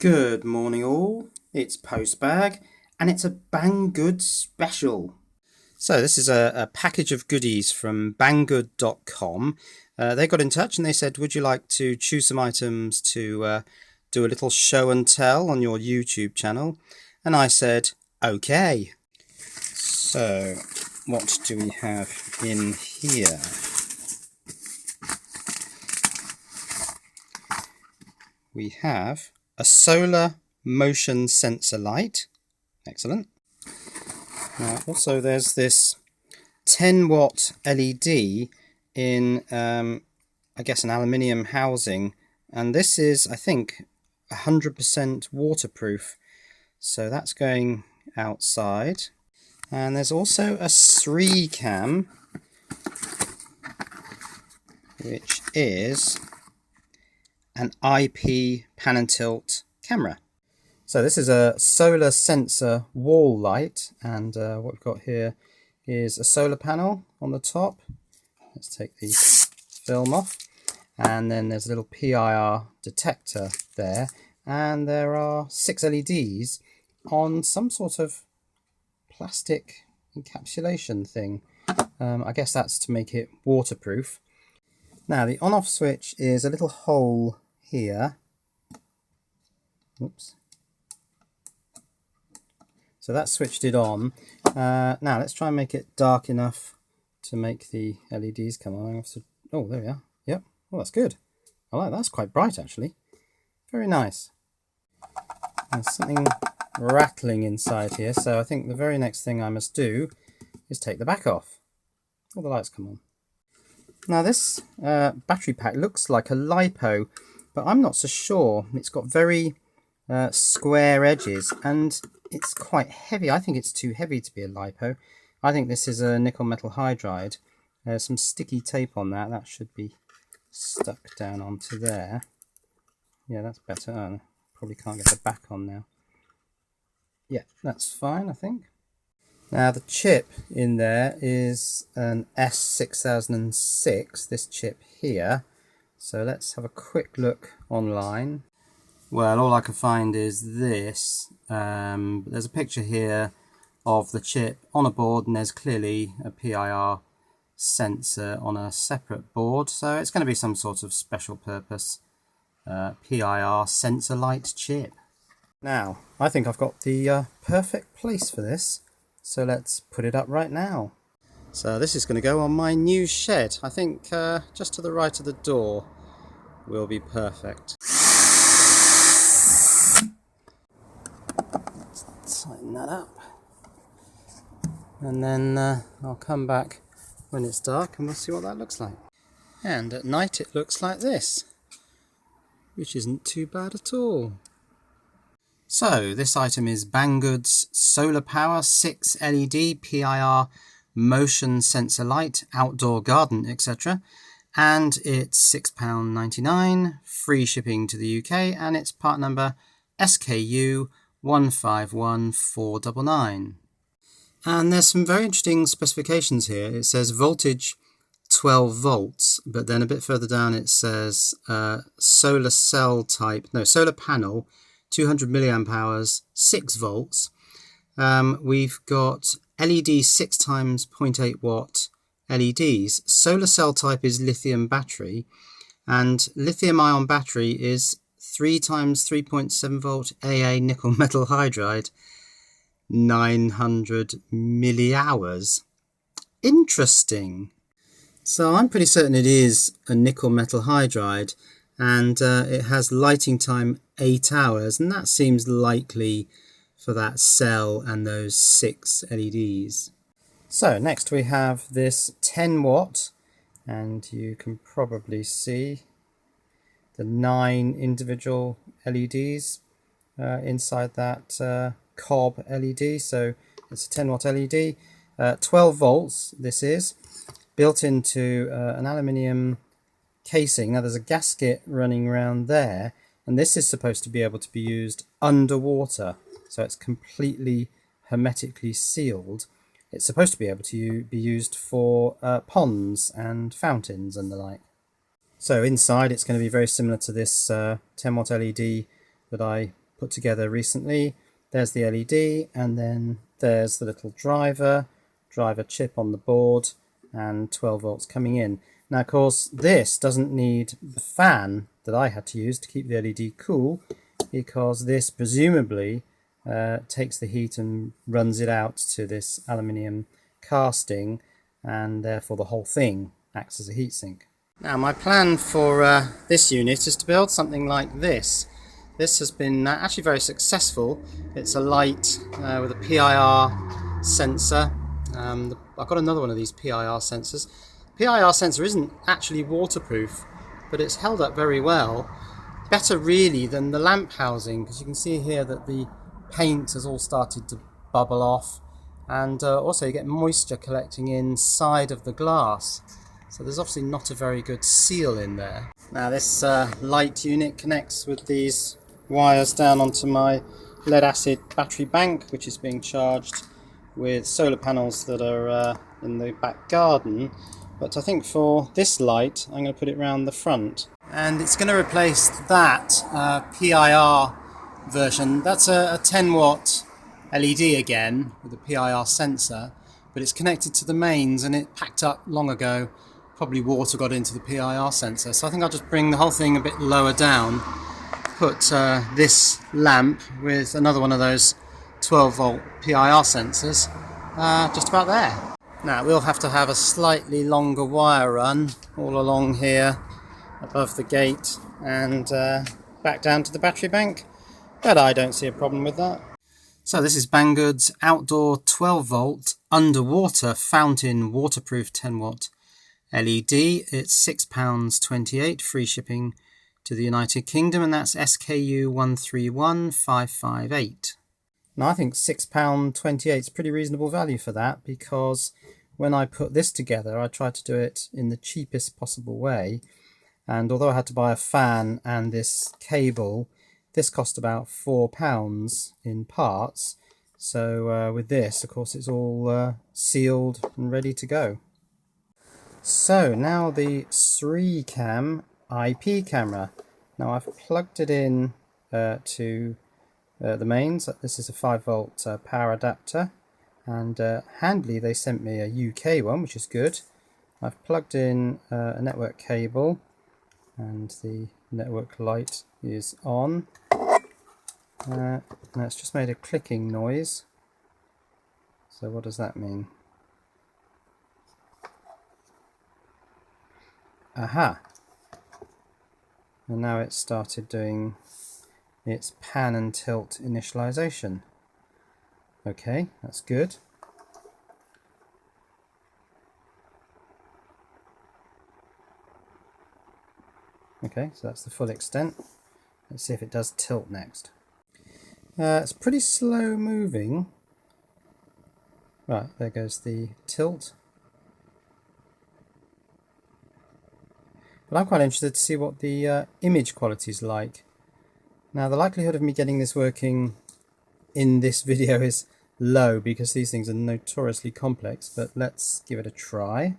Good morning all, it's Postbag and it's a Banggood special. So this is a package of goodies from Banggood.com. They got in touch and they said, would you like to choose some items to do a little show and tell on your YouTube channel? And I said, okay. So what do we have in here? We have a solar motion sensor light. Excellent. Also there's this 10 watt LED in I guess an aluminium housing, and this is, I think, 100% waterproof, so that's going outside. And there's also a 3 cam, which is an IP pan and tilt camera. So this is a solar sensor wall light, and what we've got here is a solar panel on the top. Let's take the film off, and then there's a little PIR detector there, and there are 6 LEDs on some sort of plastic encapsulation thing. I guess that's to make it waterproof. Now the on-off switch is a little hole here. Oops. So that switched it on. Now let's try and make it dark enough to make the LEDs come on. Oh, there we are. Yep. Oh, that's good. I like that. That's quite bright actually. Very nice. There's something rattling inside here, so I think the very next thing I must do is take the back off. All the lights come on. Now this battery pack looks like a LiPo, but I'm not so sure. It's got very square edges and it's quite heavy. I think it's too heavy to be a LiPo. I think this is a nickel metal hydride. There's some sticky tape on that. That should be stuck down onto there. Yeah, that's better. Oh, probably can't get the back on now. Yeah, that's fine, I think. Now the chip in there is an S6006, this chip here. So let's have a quick look online. Well, all I can find is this. There's a picture here of the chip on a board, and there's clearly a PIR sensor on a separate board. So it's going to be some sort of special purpose PIR sensor light chip. Now, I think I've got the perfect place for this. So let's put it up right now. So this is going to go on my new shed. I think just to the right of the door will be perfect. Let's tighten that up. And then I'll come back when it's dark and we'll see what that looks like. And at night it looks like this, which isn't too bad at all. So this item is Banggood's Solar Power 6 LED PIR motion sensor light, outdoor garden, etc. And it's £6.99, free shipping to the UK, and it's part number SKU 151499. And there's some very interesting specifications here. It says voltage 12 volts, but then a bit further down it says solar panel 200 milliamp hours, 6 volts. We've got LED 6 times 0.8 watt LEDs. Solar cell type is lithium battery, and lithium ion battery is 3 times 3.7 volt AA nickel metal hydride, 900 millihours. Interesting. So I'm pretty certain it is a nickel metal hydride, and it has lighting time 8 hours, and that seems likely for that cell and those 6 LEDs. So next we have this 10 watt, and you can probably see the 9 individual LEDs inside that Carb LED. So it's a 10 watt LED, 12 volts this is, built into an aluminium casing. Now there's a gasket running around there, and this is supposed to be able to be used underwater, so it's completely hermetically sealed. It's supposed to be able to be used for ponds and fountains and the like. So inside it's going to be very similar to this 10 watt LED that I put together recently. There's the LED, and then there's the little driver chip on the board, and 12 volts coming in. Now, of course, this doesn't need the fan that I had to use to keep the LED cool, because this presumably takes the heat and runs it out to this aluminium casting, and therefore the whole thing acts as a heatsink. Now, my plan for this unit is to build something like this. This has been actually very successful. It's a light with a PIR sensor. I've got another one of these PIR sensors. PIR sensor isn't actually waterproof, but it's held up very well. Better really than the lamp housing, because you can see here that the paint has all started to bubble off, and also you get moisture collecting inside of the glass. So there's obviously not a very good seal in there. Now this light unit connects with these wires down onto my lead acid battery bank, which is being charged with solar panels that are in the back garden. But I think for this light I'm going to put it round the front, and it's going to replace that PIR version. That's a 10 watt LED again with a PIR sensor, but it's connected to the mains and it packed up long ago. Probably water got into the PIR sensor, so I think I'll just bring the whole thing a bit lower down, put this lamp with another one of those 12 volt PIR sensors just about there. Now we'll have to have a slightly longer wire run all along here above the gate and back down to the battery bank, but I don't see a problem with that. So this is Banggood's outdoor 12 volt underwater fountain waterproof 10 watt LED. It's £6.28 free shipping to the United Kingdom, and that's SKU 131558. Now I think £6.28 is pretty reasonable value for that, because when I put this together I tried to do it in the cheapest possible way, and although I had to buy a fan and this cable, this cost about £4 in parts. So with this, of course, it's all sealed and ready to go. So now the 3-cam IP camera. Now I've plugged it in to the mains. This is a 5 volt power adapter, and handily they sent me a UK one, which is good. I've plugged in a network cable, and the network light is on. Now it's just made a clicking noise. So what does that mean? Aha! And now it's started doing its pan and tilt initialization. Okay, that's good. Okay, so that's the full extent. Let's see if it does tilt next. It's pretty slow moving. Right, there goes the tilt. But I'm quite interested to see what the image quality is like. Now the likelihood of me getting this working in this video is low, because these things are notoriously complex, but let's give it a try.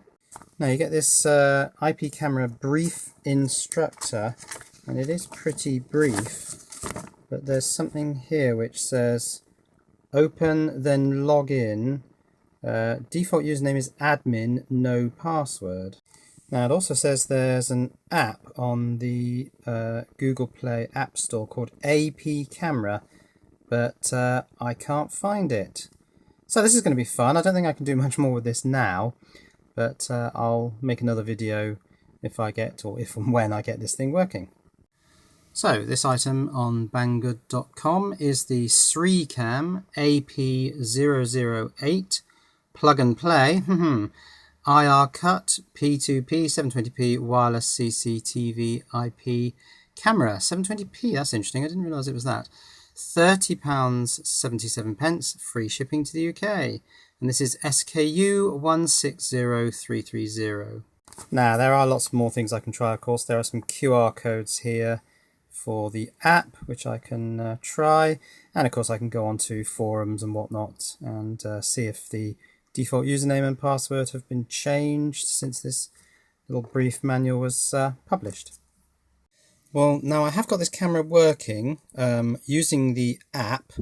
Now you get this IP camera brief instructor, and it is pretty brief, but there's something here which says open, then log in, default username is admin, no password. Now it also says there's an app on the Google Play App Store called AP Camera, but I can't find it. So this is going to be fun. I don't think I can do much more with this now, but I'll make another video if I get, or if and when I get this thing working. So this item on Banggood.com is the 3-cam AP008 plug and play IR cut P2P 720p wireless CCTV IP camera. 720p, that's interesting, I didn't realise it was that. £30.77 free shipping to the UK, and this is SKU 160330. Now there are lots more things I can try, of course. There are some QR codes here for the app which I can try, and of course I can go onto forums and whatnot and see if the default username and password have been changed since this little brief manual was published. Well, now I have got this camera working using the app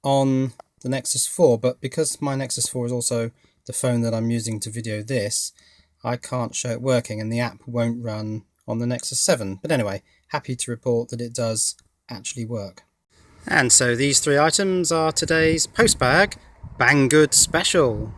on the Nexus 4, but because my Nexus 4 is also the phone that I'm using to video this, I can't show it working and the app won't run on the Nexus 7. But anyway, happy to report that it does actually work. And so these three items are today's Postbag Banggood special.